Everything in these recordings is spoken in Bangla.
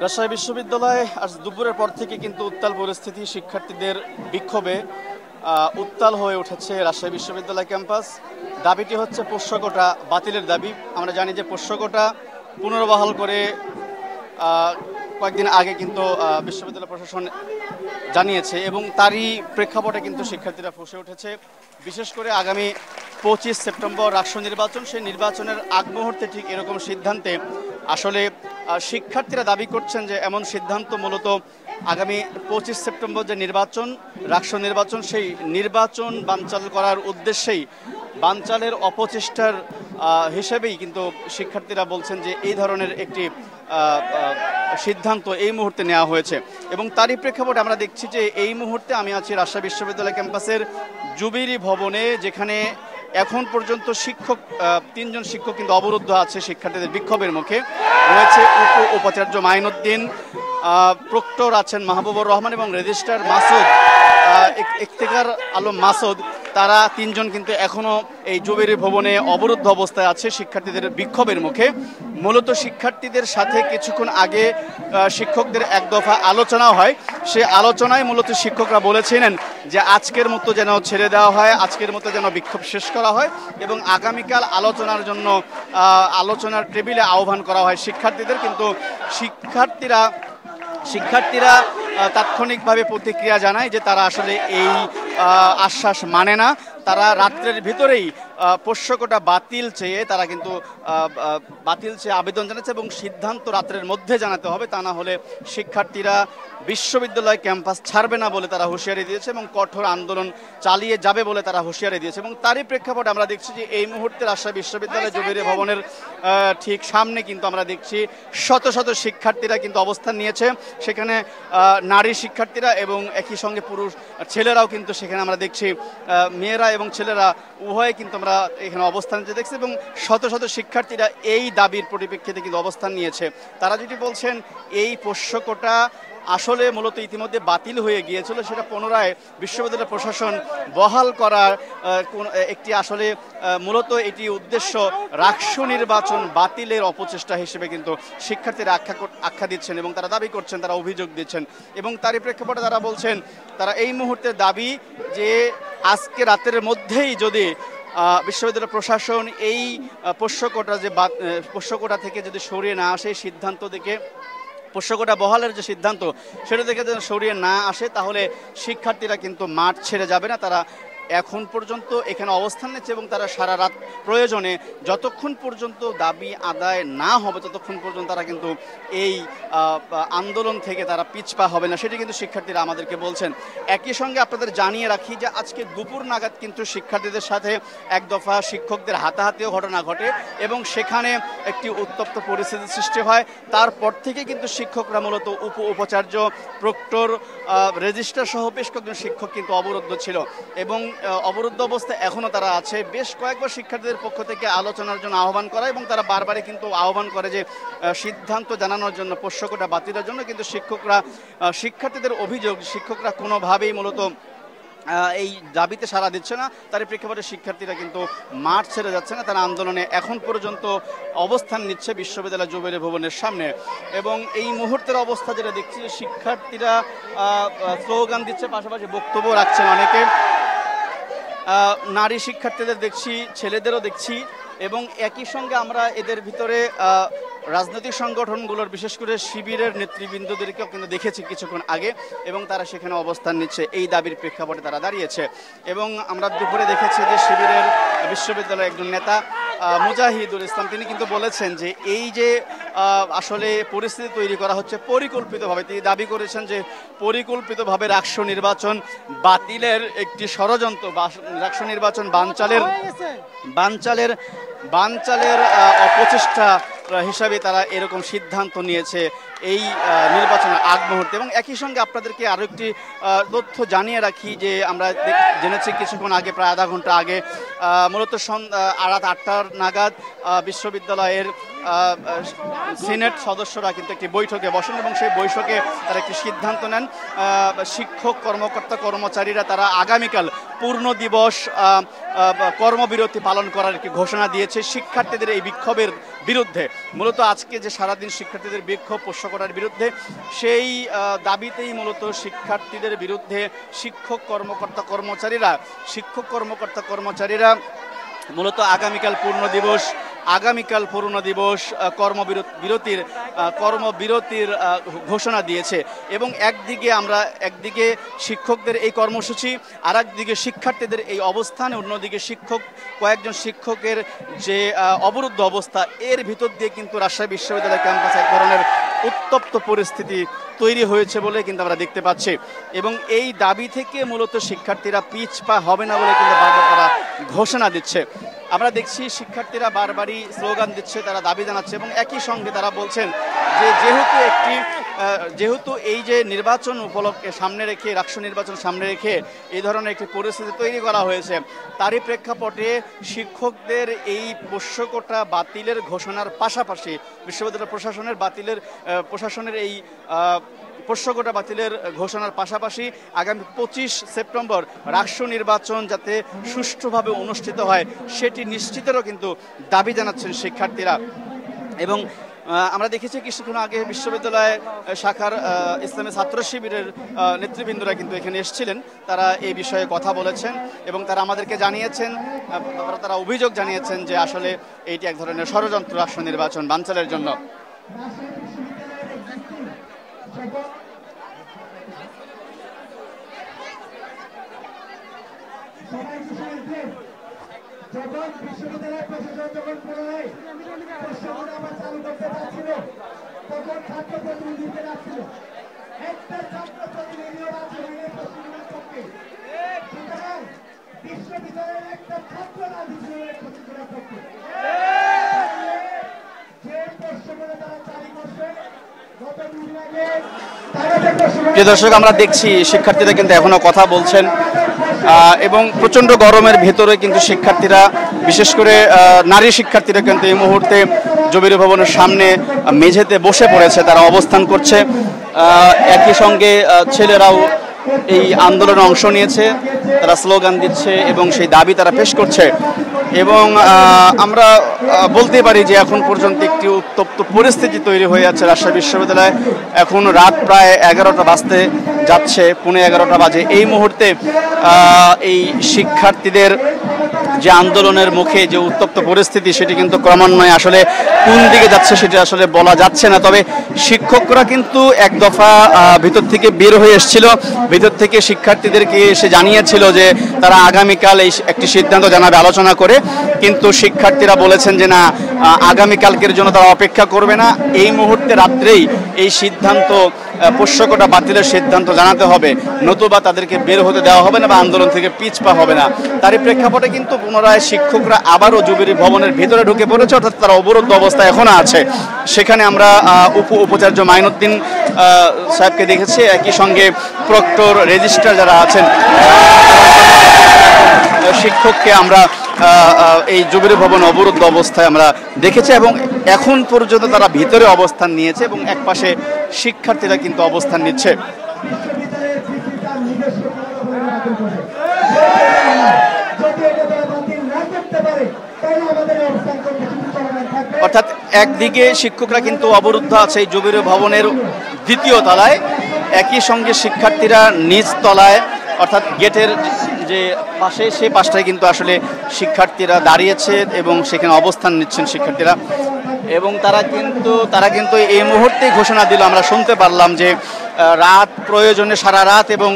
রাজশাহী বিশ্ববিদ্যালয়ে আজ দুপুরের পর থেকে কিন্তু উত্তাল পরিস্থিতি, শিক্ষার্থীদের বিক্ষোভে উত্তাল হয়ে উঠেছে রাজশাহী বিশ্ববিদ্যালয় ক্যাম্পাস। দাবিটি হচ্ছে পোষ্য কোটা বাতিলের দাবি। আমরা জানি যে পোষ্য কোটা পুনর্বহাল করে কয়েকদিন আগে কিন্তু বিশ্ববিদ্যালয় প্রশাসন জানিয়েছে এবং তারই প্রেক্ষাপটে কিন্তু শিক্ষার্থীরা ফুঁসে উঠেছে। বিশেষ করে আগামী 25 সেপ্টেম্বর রাষ্ট্র নির্বাচন, সেই নির্বাচনের আগ মুহূর্তে ঠিক এরকম সিদ্ধান্তে আসলে শিক্ষার্থীরা দাবি করছেন যে এমন সিদ্ধান্ত মূলত আগামী 25 সেপ্টেম্বর যে নির্বাচন, রাষ্ট্র নির্বাচন, সেই নির্বাচন বানচাল করার উদ্দেশ্যেই বানচালের অপচেষ্টার হিসেবেই কিন্তু শিক্ষার্থীরা বলছেন যে এই ধরনের একটি সিদ্ধান্ত এই মুহূর্তে নেওয়া হয়েছে। এবং তারই প্রেক্ষাপটে আমরা দেখছি যে এই মুহূর্তে আমি আছি রাজশাহী বিশ্ববিদ্যালয় ক্যাম্পাসের জুবিলি ভবনে, যেখানে এখন পর্যন্ত তিনজন শিক্ষক কিন্তু অবরুদ্ধ আছে শিক্ষার্থীদের বিক্ষোভের মুখে। রয়েছে উপাচার্য মাইনুদ্দিন, প্রক্টর আছেন মাহবুবুর রহমান এবং রেজিস্ট্রার মাসুদ ইফতেখার আলম মাসুদ। তারা তিনজন কিন্তু এখনও এই জুবিলি ভবনে অবরুদ্ধ অবস্থায় আছে শিক্ষার্থীদের বিক্ষোভের মুখে। মূলত শিক্ষার্থীদের সাথে কিছুক্ষণ আগে শিক্ষকদের এক দফা আলোচনাও হয়। সে আলোচনায় মূলত শিক্ষকরা বলেছিলেন যে আজকের মতো যেন ছেড়ে দেওয়া হয়, আজকের মতো যেন বিক্ষোভ শেষ করা হয় এবং আগামীকাল আলোচনার জন্য আলোচনার টেবিলে আহ্বান করা হয় শিক্ষার্থীদের। কিন্তু শিক্ষার্থীরা তাৎক্ষণিকভাবে প্রতিক্রিয়া জানায় যে তারা আসলে এই আশ্বাস মানে না। তারা রাত্রের ভিতরেই পোষ্য কোটা বাতিল চেয়ে তারা কিন্তু বাতিল চেয়ে আবেদন জানাচ্ছে এবং সিদ্ধান্ত রাত্রের মধ্যে জানাতে হবে, তা না হলে শিক্ষার্থীরা বিশ্ববিদ্যালয় ক্যাম্পাস ছাড়বে না বলে তারা হুঁশিয়ারি দিয়েছে এবং কঠোর আন্দোলন চালিয়ে যাবে বলে তারা হুঁশিয়ারি দিয়েছে। এবং তারই প্রেক্ষাপটে আমরা দেখছি যে এই মুহূর্তে রাজশাহী বিশ্ববিদ্যালয় জুবিলি ভবনের ঠিক সামনে কিন্তু আমরা দেখছি শত শত শিক্ষার্থীরা কিন্তু অবস্থান নিয়েছে। সেখানে নারী শিক্ষার্থীরা এবং একই সঙ্গে পুরুষ ছেলেরাও কিন্তু সেখানে আমরা দেখছি, মেয়েরা এবং ছেলেরা উভয়ে কিন্তু আমরা এখানে অবস্থান নিতে দেখছি এবং শত শত শিক্ষার্থীরা এই দাবির পরিপ্রেক্ষিতে কিন্তু অবস্থান নিয়েছে। তারা যেটি বলছেন, এই পোষ্য কোটা আসলে মূলত ইতিমধ্যে বাতিল হয়ে গিয়েছিল, সেটা পুনরায় বিশ্ববিদ্যালয় প্রশাসন বহাল করার একটি আসলে মূলত এটি উদ্দেশ্য রাষ্ট্র নির্বাচন বাতিলের অপচেষ্টা হিসেবে কিন্তু শিক্ষার্থীরা আখ্যা দিচ্ছেন এবং তারা দাবি করছেন, তারা অভিযোগ দিচ্ছেন। এবং তারই প্রেক্ষাপটে তারা বলছেন তারা এই মুহূর্তের দাবি যে আজকে রাতের মধ্যেই যদি বিশ্ববিদ্যালয় প্রশাসন এই পোষ্য কোটা থেকে যদি সরিয়ে না আসে, সিদ্ধান্ত থেকে পোষ্য কোটা বহালের যে সিদ্ধান্ত সেটা থেকে যদি সরিয়ে না আসে, তাহলে শিক্ষার্থীরা কিন্তু মাঠ ছেড়ে যাবে না। তারা এখন পর্যন্ত এখানে অবস্থান নিচ্ছে এবং তারা সারা রাত প্রয়োজনে যতক্ষণ পর্যন্ত দাবি আদায় না হবে ততক্ষণ পর্যন্ত তারা কিন্তু এই আন্দোলন থেকে তারা পিছপা হবে না, সেটি কিন্তু শিক্ষার্থীরা আমাদেরকে বলছেন। একই সঙ্গে আপনাদের জানিয়ে রাখি যে আজকে দুপুর নাগাদ কিন্তু শিক্ষার্থীদের সাথে এক দফা শিক্ষকদের হাতাহাতিও ঘটনা ঘটে এবং সেখানে একটি উত্তপ্ত পরিস্থিতির সৃষ্টি হয়। তারপর থেকে কিন্তু শিক্ষকরা মূলত উপাচার্য, প্রক্টর, রেজিস্ট্রার সহ বেশ কয়েকজন শিক্ষক কিন্তু অবরুদ্ধ ছিল এবং অবরুদ্ধ অবস্থায় এখনও তারা আছে। বেশ কয়েকবার শিক্ষার্থীদের পক্ষ থেকে আলোচনার জন্য আহ্বান করা এবং তারা বারবারই কিন্তু আহ্বান করে যে সিদ্ধান্ত জানানোর জন্য, পোষ্য কোটা বাতিলের জন্য, কিন্তু শিক্ষার্থীদের অভিযোগ শিক্ষকরা কোনোভাবেই মূলত এই দাবিতে সাড়া দিচ্ছে না। তার প্রেক্ষাপটে শিক্ষার্থীরা কিন্তু মাঠ ছেড়ে যাচ্ছে না, তারা আন্দোলনে এখন পর্যন্ত অবস্থান নিচ্ছে বিশ্ববিদ্যালয় জুবিলি ভবনের সামনে। এবং এই মুহূর্তের অবস্থা যেটা দেখছি, শিক্ষার্থীরা স্লোগান দিচ্ছে, পাশাপাশি বক্তব্য রাখছেন অনেকে। নারী শিক্ষার্থীদের দেখছি, ছেলেদেরও দেখছি এবং একই সঙ্গে আমরা এদের ভিতরে রাজনৈতিক সংগঠনগুলোর বিশেষ করে শিবিরের নেতৃবৃন্দদেরকেও কিন্তু দেখেছি কিছুক্ষণ আগে এবং তারা সেখানে অবস্থান নিচ্ছে, এই দাবির প্রেক্ষাপটে তারা দাঁড়িয়েছে। এবং আমরা দুপুরে দেখেছি যে শিবিরের বিশ্ববিদ্যালয়ের একজন নেতা মুজাহিদুল ইসলাম, তিনি কিন্তু বলেছেন যে এই যে আসলে পরিস্থিতি তৈরি করা হচ্ছে পরিকল্পিতভাবে, তিনি দাবি করেছেন যে পরিকল্পিতভাবে রাষ্ট্র নির্বাচন বাতিলের একটি ষড়যন্ত্র, রাষ্ট্র নির্বাচন বানচালের অপচেষ্টা হিসাবে তারা এরকম সিদ্ধান্ত নিয়েছে এই নির্বাচনের আগ মুহূর্তে। এবং একই সঙ্গে আপনাদেরকে আরও একটি তথ্য জানিয়ে রাখি যে আমরা জেনেছি কিছুক্ষণ আগে, প্রায় আধা ঘন্টা আগে, মূলত রাত 8টার নাগাদ বিশ্ববিদ্যালয়ের সিনেট সদস্যরা কিন্তু একটি বৈঠকে বসেন এবং সেই বৈঠকে তারা একটি সিদ্ধান্ত নেন। শিক্ষক কর্মকর্তা কর্মচারীরা তারা আগামীকাল পূর্ণ দিবস কর্মবিরতি পালন করার একটি ঘোষণা দিয়েছে। হয়েছে শিক্ষার্থীদের এই বিক্ষোভের বিরুদ্ধে। মূলত আজকে যে সারাদিন শিক্ষার্থীদের বিক্ষোভ পোষ্য করার বিরুদ্ধে, সেই দাবিতেই মূলত শিক্ষার্থীদের বিরুদ্ধে শিক্ষক কর্মকর্তা কর্মচারীরা মূলত আগামীকাল পূর্ণ দিবস কর্মবিরতির ঘোষণা দিয়েছে। এবং একদিকে শিক্ষকদের এই কর্মসূচি, আর একদিকে শিক্ষার্থীদের এই অবস্থান, অন্যদিকে কয়েকজন শিক্ষকের যে অবরুদ্ধ অবস্থা, এর ভিতর দিয়ে কিন্তু রাজশাহী বিশ্ববিদ্যালয় ক্যাম্পাসে এক ধরনের উত্তপ্ত পরিস্থিতি তৈরি হয়েছে বলে কিন্তু আমরা দেখতে পাচ্ছি। এবং এই দাবি থেকে মূলত শিক্ষার্থীরা পিছপা হবে না বলে কিন্তু বারবার তারা ঘোষণা দিচ্ছে। আমরা দেখছি শিক্ষার্থীরা বারবারই স্লোগান দিচ্ছে, তারা দাবি জানাচ্ছে এবং একই সঙ্গে তারা বলছেন যে যেহেতু এই যে নির্বাচন উপলক্ষে সামনে রেখে, রাষ্ট্র নির্বাচন সামনে রেখে এই ধরনের একটি পরিস্থিতি তৈরি করা হয়েছে, তারই প্রেক্ষাপটে শিক্ষকদের এই পোষ্যকোটা বাতিলের ঘোষণার পাশাপাশি বিশ্ববিদ্যালয় প্রশাসনের এই পোষ্যকোটা বাতিলের ঘোষণার পাশাপাশি আগামী 25 সেপ্টেম্বর রাষ্ট্র নির্বাচন যাতে সুষ্ঠুভাবে অনুষ্ঠিত হয় সেটি নিশ্চিতেরও কিন্তু দাবি জানাচ্ছেন শিক্ষার্থীরা। এবং আমরা দেখেছি কিছুক্ষণ আগে বিশ্ববিদ্যালয় শাখার ইসলামী ছাত্র শিবিরের নেতৃবৃন্দরা কিন্তু এখানে এসেছিলেন, তারা এই বিষয়ে কথা বলেছেন এবং তারা আমাদেরকে জানিয়েছেন, তারা অভিযোগ জানিয়েছেন যে আসলে এইটি এক ধরনের ষড়যন্ত্র রাষ্ট্র নির্বাচন বানচালের জন্য। যখন বিশ্ববিদ্যালয় প্রশাসন যখন পুনরায় প্রশ্নগুলো আবার চালু করতে চাচ্ছিল, তখন ছাত্র প্রতিনিধিদের আসছিল, একটা ছাত্র প্রতিনিধিও আছে প্রশ্নগুলোর পক্ষে। সুতরাং বিশ্ববিদ্যালয়ের একটা ছাত্র রাজি ছিল প্রশ্নগুলোর পক্ষে। যে প্রশ্নগুলো তারা চালু করছে গত দুদিন আগে, প্রিয় দর্শক, আমরা দেখছি শিক্ষার্থীরা কিন্তু এখনো কথা বলছেন এবং প্রচণ্ড গরমের ভেতরে কিন্তু শিক্ষার্থীরা, বিশেষ করে নারী শিক্ষার্থীরা কিন্তু এই মুহূর্তে জবির ভবনের সামনে মেঝেতে বসে পড়েছে, তারা অবস্থান করছে। একই সঙ্গে ছেলেরাও এই আন্দোলনে অংশ নিয়েছে, তারা স্লোগান দিচ্ছে এবং সেই দাবি তারা পেশ করছে। এবং আমরা বলতে পারি যে এখন পর্যন্ত একটি উত্তপ্ত পরিস্থিতি তৈরি হয়ে যাচ্ছে রাজশাহী বিশ্ববিদ্যালয়ে। এখন রাত প্রায় 11টা বাজতে যাচ্ছে, 11:15 বাজে। এই মুহূর্তে এই শিক্ষার্থীদের যে আন্দোলনের মুখে যে উত্তপ্ত পরিস্থিতি, সেটি কিন্তু ক্রমান্বয়ে আসলে কোন দিকে যাচ্ছে সেটি আসলে বলা যাচ্ছে না। তবে শিক্ষকরা কিন্তু এক দফা ভিতর থেকে বের হয়ে এসেছিল, ভিতর থেকে শিক্ষার্থীদেরকে এসে জানিয়েছিল যে তারা আগামীকাল এই একটি সিদ্ধান্ত জানাবে আলোচনা করে। কিন্তু শিক্ষার্থীরা বলেছেন যে না, আগামীকালকের জন্য তারা অপেক্ষা করবে না, এই মুহূর্তে রাত্রেই এই সিদ্ধান্ত, পোষ্যকোটা বাতিলের সিদ্ধান্ত জানাতে হবে, নতুবা তাদেরকে বের হতে দেওয়া হবে না বা আন্দোলন থেকে পিছপা হবে না। তারই প্রেক্ষাপটে কিন্তু পুনরায় শিক্ষকরা আবারও জুবিলি ভবনের ভিতরে ঢুকে পড়েছে, অর্থাৎ তারা অবরুদ্ধ অবস্থায় এখনো আছে। সেখানে আমরা উপাচার্য মাইনুদ্দিন সাহেবকে দেখেছি, একই সঙ্গে প্রক্টর, রেজিস্ট্রার যারা আছেন, শিক্ষককে আমরা এই জুবিলি ভবন অবরুদ্ধ অবস্থায় আমরা দেখেছি এবং এখন পর্যন্ত তারা ভিতরে অবস্থান নিয়েছে এবং একপাশে শিক্ষার্থীরা কিন্তু অবস্থান নিচ্ছে। অর্থাৎ একদিকে শিক্ষকরা কিন্তু অবরুদ্ধ আছে এই জুবিলি ভবনের দ্বিতীয় তলায়, একই সঙ্গে শিক্ষার্থীরা নিচ তলায় অর্থাৎ গেটের যে পাশে, সেই পাশটায় কিন্তু আসলে শিক্ষার্থীরা দাঁড়িয়েছে এবং সেখানে অবস্থান নিচ্ছেন শিক্ষার্থীরা। এবং তারা কিন্তু এই মুহূর্তেই ঘোষণা দিল, আমরা শুনতে পারলাম যে রাত প্রয়োজনে সারা রাত এবং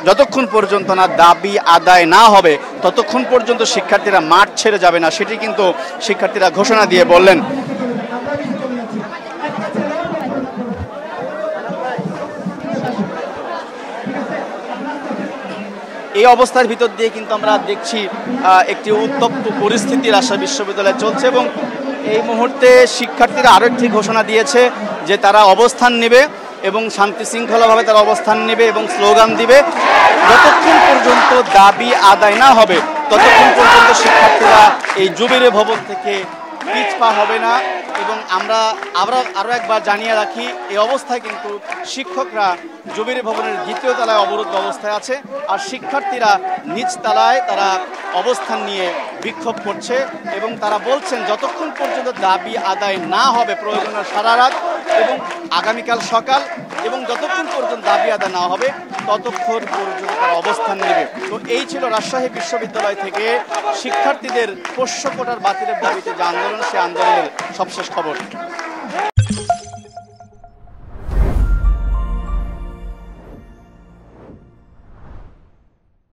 যতক্ষণ পর্যন্ত না দাবি আদায় না হবে ততক্ষণ পর্যন্ত শিক্ষার্থীরা মাঠ ছেড়ে যাবে না, সেটি কিন্তু শিক্ষার্থীরা ঘোষণা দিয়ে বললেন। এই অবস্থার ভিতর দিয়ে কিন্তু আমরা দেখছি একটি উত্তপ্ত পরিস্থিতি রাজশাহী বিশ্ববিদ্যালয়ে চলছে এবং এই মুহূর্তে শিক্ষার্থীরা আরও একটি ঘোষণা দিয়েছে যে তারা অবস্থান নেবে এবং শান্তি শৃঙ্খলাভাবে তারা অবস্থান নেবে এবং স্লোগান দিবে। যতক্ষণ পর্যন্ত দাবি আদায় না হবে ততক্ষণ পর্যন্ত শিক্ষার্থীরা এই জুবিলি ভবন থেকে পিছপা হবে না। এবং আমরা আরও একবার জানিয়ে রাখি, এই অবস্থায় কিন্তু শিক্ষকরা জবির ভবনের দ্বিতীয় তলায় অবরুদ্ধ অবস্থায় আছে, আর শিক্ষার্থীরা নিচ তলায় তারা অবস্থান নিয়ে বিক্ষোভ করছে এবং তারা বলছেন যতক্ষণ পর্যন্ত দাবি আদায় না হবে, প্রয়োজনে সারা রাত এবং আগামীকাল সকাল, এবং যতক্ষণ পর্যন্ত দাবি আদায় না হবে ততক্ষণ পর্যন্ত তারা অবস্থান নেবে। তো এই ছিল রাজশাহী বিশ্ববিদ্যালয় থেকে শিক্ষার্থীদের পোষ্য কোটার বাতিলের দাবিতে যে আন্দোলন, সে আন্দোলনের সবশেষ খবর।